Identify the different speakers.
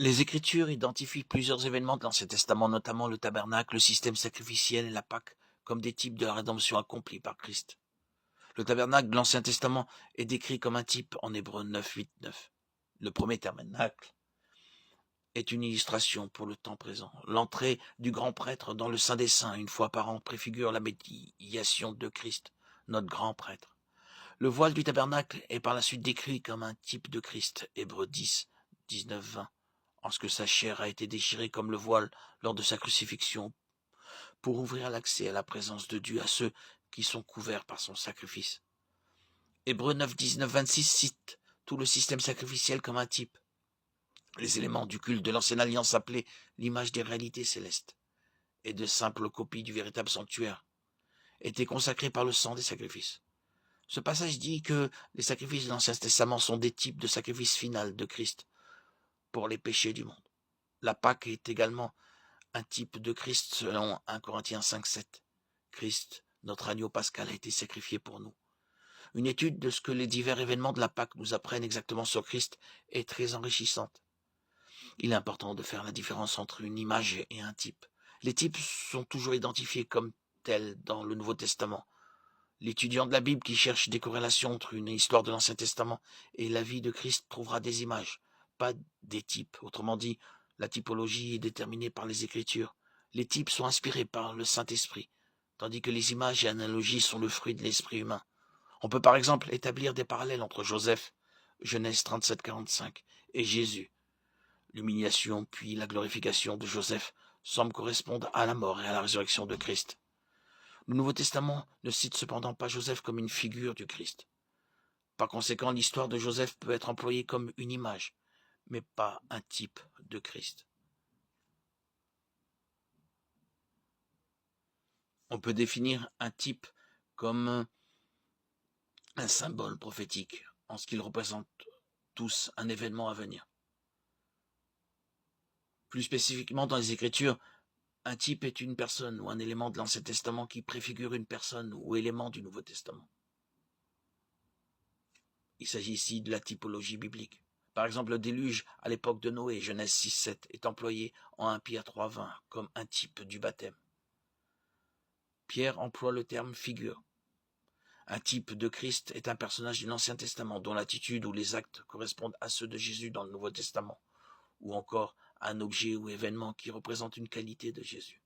Speaker 1: Les Écritures identifient plusieurs événements de l'Ancien Testament, notamment le tabernacle, le système sacrificiel et la Pâque, comme des types de la rédemption accomplie par Christ. Le tabernacle de l'Ancien Testament est décrit comme un type en Hébreux 9, 8, 9. Le premier tabernacle est une illustration pour le temps présent. L'entrée du grand prêtre dans le Saint des Saints, une fois par an, préfigure la médiation de Christ, notre grand prêtre. Le voile du tabernacle est par la suite décrit comme un type de Christ, Hébreux 10, 19, 20, en ce que sa chair a été déchirée comme le voile lors de sa crucifixion, pour ouvrir l'accès à la présence de Dieu à ceux qui sont couverts par son sacrifice. Hébreux 9, 19, 26 cite tout le système sacrificiel comme un type. Les éléments du culte de l'ancienne alliance appelés l'image des réalités célestes et de simples copies du véritable sanctuaire étaient consacrés par le sang des sacrifices. Ce passage dit que les sacrifices de l'Ancien Testament sont des types de sacrifices final de Christ pour les péchés du monde. La Pâque est également un type de Christ selon 1 Corinthiens 5, 7. Christ, notre agneau pascal, a été sacrifié pour nous. Une étude de ce que les divers événements de la Pâque nous apprennent exactement sur Christ est très enrichissante. Il est important de faire la différence entre une image et un type. Les types sont toujours identifiés comme tels dans le Nouveau Testament. L'étudiant de la Bible qui cherche des corrélations entre une histoire de l'Ancien Testament et la vie de Christ trouvera des images, pas des types. Autrement dit, la typologie est déterminée par les Écritures. Les types sont inspirés par le Saint-Esprit, tandis que les images et analogies sont le fruit de l'esprit humain. On peut par exemple établir des parallèles entre Joseph, Genèse 37, 45, et Jésus. L'humiliation puis la glorification de Joseph semblent correspondre à la mort et à la résurrection de Christ. Le Nouveau Testament ne cite cependant pas Joseph comme une figure du Christ. Par conséquent, l'histoire de Joseph peut être employée comme une image, mais pas un type de Christ. On peut définir un type comme un symbole prophétique, en ce qu'il représente tous un événement à venir. Plus spécifiquement dans les Écritures, un type est une personne ou un élément de l'Ancien Testament qui préfigure une personne ou élément du Nouveau Testament. Il s'agit ici de la typologie biblique. Par exemple, le déluge à l'époque de Noé, Genèse 6, 7, est employé en 1 Pierre 3, 20 comme un type du baptême. Pierre emploie le terme figure. Un type de Christ est un personnage de l'Ancien Testament dont l'attitude ou les actes correspondent à ceux de Jésus dans le Nouveau Testament, ou encore un objet ou événement qui représente une qualité de Jésus.